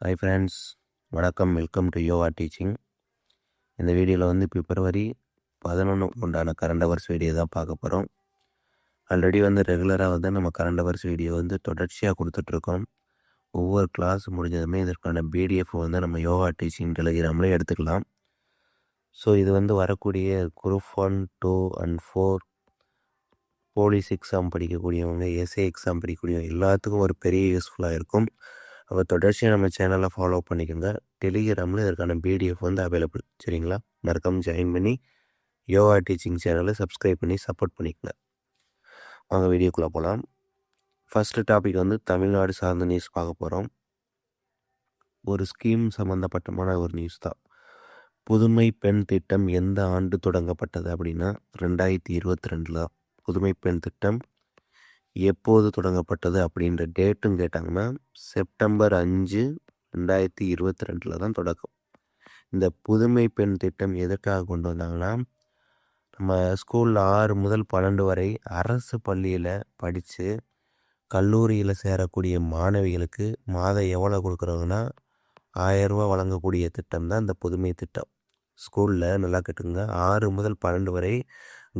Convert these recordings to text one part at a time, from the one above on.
Hi friends, வணக்கம். Welcome to yoga teaching. இந்த வீடியோவில் வந்து பிப்ரவரி 11 உண்டான கரண்ட் அவர்ஸ் வீடியோ தான் பார்க்க போகிறோம். ஆல்ரெடி வந்து ரெகுலராக வந்து நம்ம கரண்ட் அவர்ஸ் வீடியோ வந்து தொடர்ச்சியாக கொடுத்துட்ருக்கோம். ஒவ்வொரு கிளாஸ் முடிஞ்சதுமே இதற்கான பிடிஎஃப் வந்து நம்ம யோகா டீச்சிங் டெலிகிராமில் எடுத்துக்கலாம். ஸோ இது வந்து வரக்கூடிய குரூப் 1, 2 அண்ட் 4 போலீஸ் எக்ஸாம் படிக்கக்கூடியவங்க, எஸ்ஏ எக்ஸாம் படிக்கக்கூடியவங்க எல்லாத்துக்கும் ஒரு பெரிய யூஸ்ஃபுல்லாக இருக்கும். அப்போ தொடர்ச்சியாக நம்ம சேனலை ஃபாலோ பண்ணிக்கோங்க. டெலிகிராமில் இதற்கான பிடிஎஃப் வந்து அவைலபிள். சரிங்களா? மறக்காம ஜாயின் பண்ணி யோகா டீச்சிங் சேனலை சப்ஸ்கிரைப் பண்ணி சப்போர்ட் பண்ணிக்கோங்க. வாங்க வீடியோக்குள்ளே போகலாம். ஃபஸ்ட்டு டாபிக் வந்து தமிழ்நாடு சார்ந்த நியூஸ் பார்க்க போகிறோம். ஒரு ஸ்கீம் சம்மந்தப்பட்டமான ஒரு நியூஸ் தான். புதுமை பெண் திட்டம் எந்த ஆண்டு தொடங்கப்பட்டது அப்படின்னா 2022 தான். புதுமை பெண் திட்டம் எப்போது தொடங்கப்பட்டது அப்படின்ற டேட்டும் கேட்டாங்கன்னா செப்டம்பர் 5, 2022 தான் தொடக்கம். இந்த புதுமை பெண் திட்டம் எதற்காக கொண்டு வந்தாங்கன்னா, நம்ம ஸ்கூலில் 6 முதல் 12 வரை அரசு பள்ளியில் படித்து கல்லூரியில் சேரக்கூடிய மாணவிகளுக்கு மாதம் எவ்வளோ கொடுக்குறாங்கன்னா 1000 ரூபா வழங்கக்கூடிய திட்டம் தான் இந்த புதுமை திட்டம். ஸ்கூலில் நல்லா கேட்டுங்க, 6 முதல் 12 வரை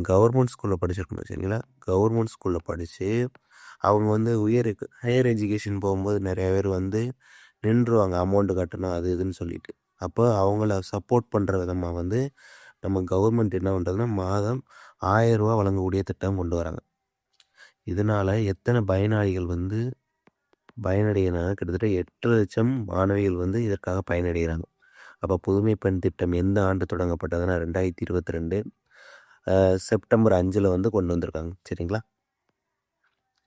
கவர்மெண்ட் ஸ்கூலில் படிச்சிருக்கணும். சரிங்களா? கவர்மெண்ட் ஸ்கூலில் படித்து அவங்க வந்து ஹையர் எஜுகேஷன் போகும்போது நிறைய பேர் வந்து நின்றுவாங்க, அமௌண்ட்டு கட்டணும் அது இதுன்னு சொல்லிட்டு. அப்போ அவங்கள சப்போர்ட் பண்ணுற விதமாக வந்து நம்ம கவர்மெண்ட் என்ன பண்ணுறதுன்னா மாதம் 1000 ரூபா வழங்கக்கூடிய திட்டம் கொண்டு வராங்க. இதனால் எத்தனை பயனாளிகள் வந்து பயனடைகிறாங்க? கிட்டத்தட்ட 8 லட்சம் மாணவிகள் வந்து இதற்காக பயனடைகிறாங்க. அப்போ புதுமை பெண் திட்டம் எந்த ஆண்டு தொடங்கப்பட்டதுன்னா 2022 செப்டம்பர் 5 வந்து கொண்டு வந்திருக்காங்க. சரிங்களா?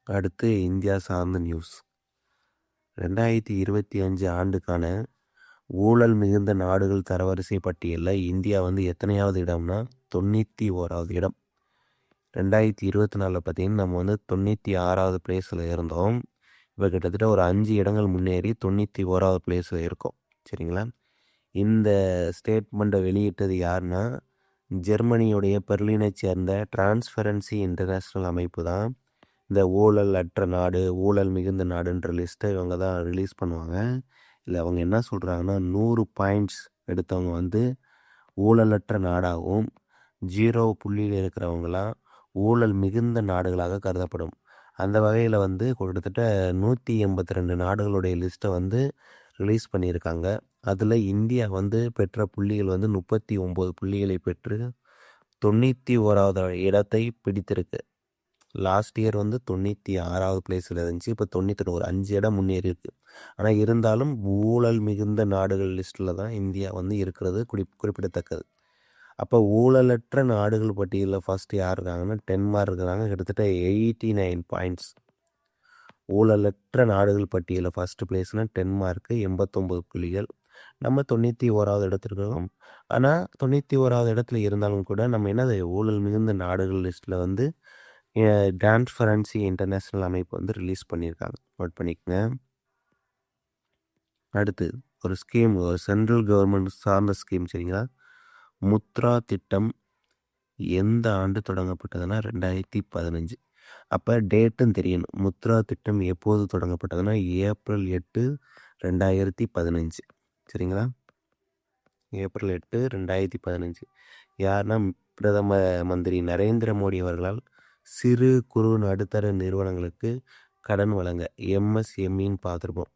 அடுத்து இந்தியா சார்ந்த நியூஸ். 2025 ஆண்டுக்கான ஊழல் மிகுந்த நாடுகள் தரவரிசை பட்டியலில் இந்தியா வந்து எத்தனையாவது இடம்னா 91வது இடம். 2024 பார்த்தீங்கன்னா நம்ம வந்து 96வது பிளேஸில் இருந்தோம். இப்போ கிட்டத்தட்ட ஒரு 5 இடங்கள் முன்னேறி 91வது பிளேஸில் இருக்கோம். சரிங்களா? இந்த ஸ்டேட்மெண்ட்டை வெளியிட்டது யாருன்னா ஜெர்மனியுடைய பெர்லினை சேர்ந்த டிரான்ஸ்பரன்சி இன்டர்நேஷ்னல் அமைப்பு தான். இந்த ஊழல் அற்ற நாடு, ஊழல் மிகுந்த நாடுன்ற லிஸ்ட்டை இவங்க தான் ரிலீஸ் பண்ணுவாங்க. இல்லை அவங்க என்ன சொல்கிறாங்கன்னா 100 பாயிண்ட்ஸ் எடுத்தவங்க வந்து ஊழலற்ற நாடாகவும் 0 புள்ளியில் இருக்கிறவங்களாம் ஊழல் மிகுந்த நாடுகளாக கருதப்படும். அந்த வகையில் வந்து கிட்டத்தட்ட 182 நாடுகளுடைய லிஸ்ட்டை வந்து ரிலீஸ் பண்ணியிருக்காங்க. அதில் இந்தியா வந்து பெற்ற புள்ளிகள் வந்து 39 புள்ளிகளை பெற்று 91வது இடத்தை பிடித்திருக்கு. லாஸ்ட் இயர் வந்து 96வது பிளேஸில் இருந்துச்சு. இப்போ 91, ஒரு 5 இடம் முன்னேறி இருக்கு. ஆனால் இருந்தாலும் ஊழல் மிகுந்த நாடுகள் லிஸ்ட்டில் தான் இந்தியா வந்து இருக்கிறது குறிப்பிடத்தக்கது. அப்போ ஊழலற்ற நாடுகள் பட்டியலில் ஃபஸ்ட்டு யார் இருக்காங்கன்னா டென்மார்க் இருக்கிறாங்க. கிட்டத்தட்ட 89 பாயிண்ட்ஸ். ஊழலற்ற நாடுகள் பட்டியலில் ஃபஸ்ட்டு பிளேஸ்னால் டென்மார்க்கு 89 புள்ளிகள். நம்ம 91வது இடத்துல இருக்கோம். ஆனால் 91வது இடத்துல இருந்தாலும் கூட நம்ம என்னது ஊழல் மிகுந்த நாடுகள் லிஸ்ட்டில் வந்து டிரான்ஸ்பரன்சி இன்டர்நேஷ்னல் அமைப்பு வந்து ரிலீஸ் பண்ணியிருக்காங்க. நோட் பண்ணிக்கங்க. அடுத்து ஒரு ஸ்கீம், ஒரு சென்ட்ரல் கவர்மெண்ட் சார்ந்த ஸ்கீம். சரிங்களா? முத்ரா திட்டம் எந்த ஆண்டு தொடங்கப்பட்டதுன்னா 2015. அப்போ டேட்டும் தெரியணும். முத்ரா திட்டம் எப்போது தொடங்கப்பட்டதுன்னா ஏப்ரல் 8, 2015. சரிங்களா? ஏப்ரல் 8, 2015. யாருன்னா பிரதம மந்திரி நரேந்திர மோடி அவர்களால் சிறு குறு நடுத்தர நிறுவனங்களுக்கு கடன் வழங்க எம்எஸ்எம்இன்னு பார்த்துருப்போம்.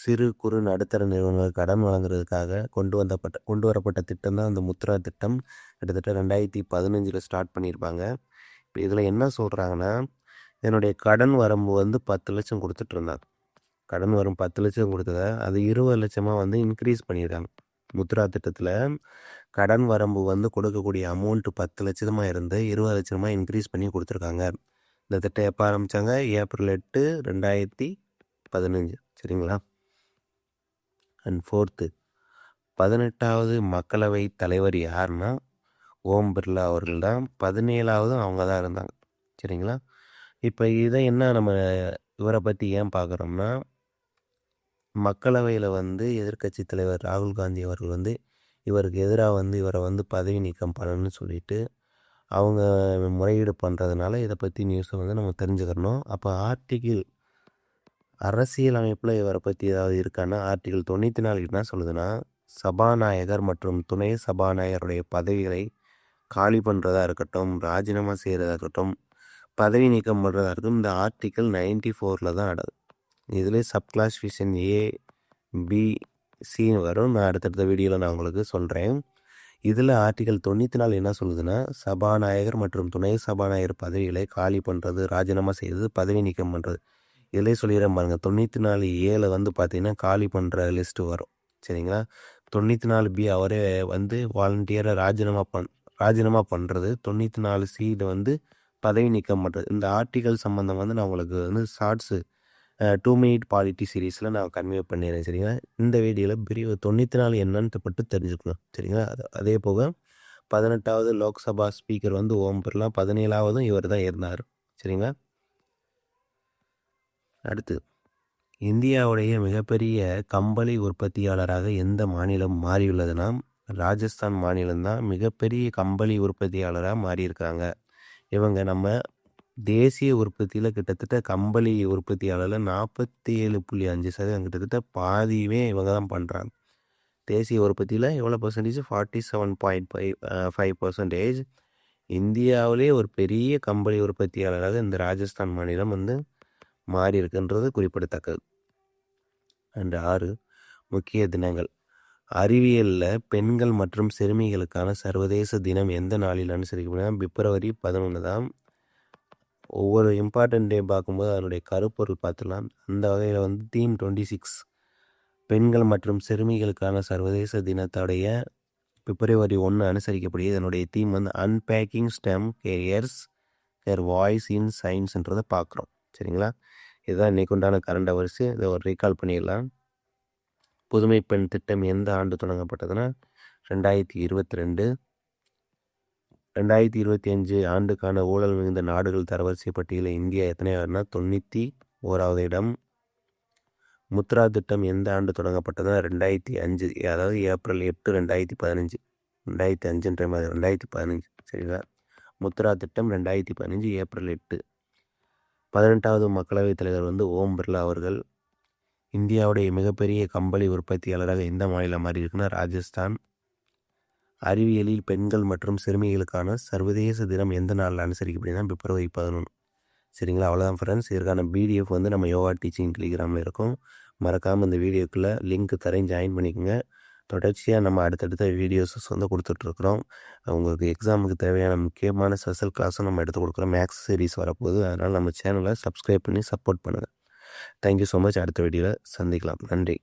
சிறு குறு நடுத்தர நிறுவனங்களுக்கு கடன் வழங்குறதுக்காக கொண்டு வரப்பட்ட திட்டம் தான் அந்த முத்ரா திட்டம். கிட்டத்தட்ட 2015 ஸ்டார்ட் பண்ணியிருப்பாங்க. இப்போ இதில் என்ன சொல்கிறாங்கன்னா, என்னுடைய கடன் வரம்பு வந்து 10 லட்சம் கொடுத்துட்டு இருந்தாங்க. கடன் வரும் 10 லட்சம் கொடுத்ததை அது 20 லட்சமாக வந்து இன்க்ரீஸ் பண்ணியிருக்காங்க. முத்ரா திட்டத்தில் கடன் வரம்பு வந்து கொடுக்கக்கூடிய அமௌண்ட்டு 10 லட்சமாக இருந்து 20 லட்சமாக இன்க்ரீஸ் பண்ணி கொடுத்துருக்காங்க. இந்த திட்டம் எப்போ ஆரம்பித்தாங்க? ஏப்ரல் 8, 2015. சரிங்களா? அண்ட் 4th 18வது மக்களவை தலைவர் யாருன்னா ஓம் பிர்லா அவர்கள் தான். 17வது அவங்க தான் இருந்தாங்க. சரிங்களா? இப்போ இதை என்ன நம்ம இவரை பற்றி ஏன் பார்க்குறோம்னா, மக்களவையில் வந்து எதிர்க்கட்சி தலைவர் ராகுல் காந்தி அவர்கள் வந்து இவருக்கு எதிராக வந்து இவரை வந்து பதவி நீக்கம் பண்ணணும்னு சொல்லிட்டு அவங்க முறையீடு பண்ணுறதுனால இதை பற்றி நியூஸை வந்து நம்ம தெரிஞ்சுக்கிறணும். அப்போ ஆர்டிகிள் அரசியல் அமைப்பில் இவரை பற்றி ஏதாவது இருக்கான்னா ஆர்டிகல் 94 என்ன சொல்லுதுன்னா, சபாநாயகர் மற்றும் துணை சபாநாயகருடைய பதவிகளை காலி பண்ணுறதா இருக்கட்டும், ராஜினாமா செய்கிறதா இருக்கட்டும், பதவி நீக்கம் பண்ணுறதா இருக்கட்டும், இந்த ஆர்டிக்கல் 94 தான் அடங்கும். இதில் சப்கிளாசிஃபிகேஷன் ஏ, பி, சின்னு வரும். நான் அடுத்தடுத்த வீடியோவில் நான் உங்களுக்கு சொல்கிறேன். இதில் ஆர்டிகல் 94 என்ன சொல்லுதுன்னா, சபாநாயகர் மற்றும் துணை சபாநாயகர் பதவிகளை காலி பண்ணுறது, ராஜினாமா செய்கிறது, பதவி நீக்கம் பண்ணுறது. இதிலே சொல்லிடுறேன் பாருங்கள். 94A வந்து பார்த்தீங்கன்னா காலி பண்ணுற லிஸ்ட்டு வரும். சரிங்களா? 94B அவரே வந்து வாலண்டியராக ராஜினாமா பண்ணுறது. 94C வந்து பதவி நீக்கம் பண்ணுறது. இந்த ஆர்டிகல் சம்மந்தம் வந்து நான் உங்களுக்கு வந்து ஷார்ட்ஸு 2 மினிட் பாலிட்டி சீரீஸில் நான் கன்வே பண்ணிடுறேன். சரிங்களா? இந்த வீடியோவில் பிரிவு 94 என்னன்னு மட்டும் தெரிஞ்சுக்கணும். சரிங்களா? அதே போக 18வது லோக்சபா ஸ்பீக்கர் வந்து ஓம் பிர்லா, 17வதும் இவர் தான் இருந்தார். சரிங்களா? அடுத்து, இந்தியாவுடைய மிகப்பெரிய கம்பளி உற்பத்தியாளராக எந்த மாநிலம் மாறியுள்ளதுன்னா, ராஜஸ்தான் மாநிலம்தான் மிகப்பெரிய கம்பளி உற்பத்தியாளராக மாறியிருக்காங்க. இவங்க நம்ம தேசிய உற்பத்தியில் கிட்டத்தட்ட கம்பளி உற்பத்தியாளரில் 47.5% கிட்டத்தட்ட பாதியுமே இவங்க தான் பண்ணுறாங்க. தேசிய உற்பத்தியில் எவ்வளோ பர்சன்டேஜ்? 47.5%. இந்தியாவிலே ஒரு பெரிய கம்பளி உற்பத்தியாளராக இந்த ராஜஸ்தான் மாநிலம் வந்து மாறி இருக்குன்றது குறிப்பிடத்தக்கது. அண்ட் 6 முக்கிய தினங்கள். அறிவியலில் பெண்கள் மற்றும் சிறுமிகளுக்கான சர்வதேச தினம் எந்த நாளில் அனுசரிக்கப்படுதுன்னா பிப்ரவரி 11 தான். ஒவ்வொரு இம்பார்ட்டன்ட் டே பார்க்கும்போது அதனுடைய கருப்பொருள் பார்த்துலாம். அந்த வகையில் வந்து தீம் 26 பெண்கள் மற்றும் சிறுமிகளுக்கான சர்வதேச தினத்துடைய பிப்ரவரி 1 அனுசரிக்கப்படுகிறது. இதனுடைய தீம் வந்து unpacking STEM careers their voice in சயின்ஸ்ன்றதை பார்க்குறோம். சரிங்களா? இதுதான் இன்றைக்கு உண்டான கரண்ட் அவர்ஸ். இதை ஒரு ரீகால் பண்ணிடலாம். புதுமை பெண் திட்டம் எந்த ஆண்டு தொடங்கப்பட்டதுன்னா 2022. 2025 ஆண்டுக்கான ஊழல் மிகுந்த நாடுகள் தரவரிசை பட்டியலில் இந்தியா எத்தனையாவதுனா 91வது இடம். முத்ரா திட்டம் எந்த ஆண்டு தொடங்கப்பட்டதுன்னா 2005. அதாவது ஏப்ரல் 8, 2015. 2005ன்ற மாதிரி 2015. சரிங்களா? முத்ரா திட்டம் 2015 ஏப்ரல் 8. 18வது மக்களவைத் தலைவர் வந்து ஓம் பிர்லா அவர்கள். இந்தியாவுடைய மிகப்பெரிய கம்பளி உற்பத்தியாளராக எந்த மாநிலம் மாறி இருக்குன்னா ராஜஸ்தான். அறிவியலில் பெண்கள் மற்றும் சிறுமிகளுக்கான சர்வதேச தினம் எந்த நாளில் அனுசரிக்கப்படுதுன்னா பிப்ரவரி 11. சரிங்களா? அவ்வளோதான் ஃப்ரெண்ட்ஸ். இதற்கான PDF வந்து நம்ம யோகா டீச்சிங் டெலிகிராமில் இருக்கும். மறக்காமல் இந்த வீடியோக்குள்ளே லிங்க் தரேன், ஜாயின் பண்ணிக்கோங்க. தொடர்ச்சியாக நம்ம அடுத்தடுத்த வீடியோஸஸ் வந்து கொடுத்துட்ருக்குறோம். உங்களுக்கு எக்ஸாமுக்கு தேவையான முக்கியமான ஸ்பெஷல் கிளாஸும் நம்ம எடுத்து கொடுக்குறோம். மேக்ஸ் சீரிஸ் வரப்போகுது. அதனால் நம்ம சேனலை சப்ஸ்கிரைப் பண்ணி சப்போர்ட் பண்ணுங்கள். Thank you so much. அடுத்த வீடியோவில் சந்திக்கலாம். நன்றி.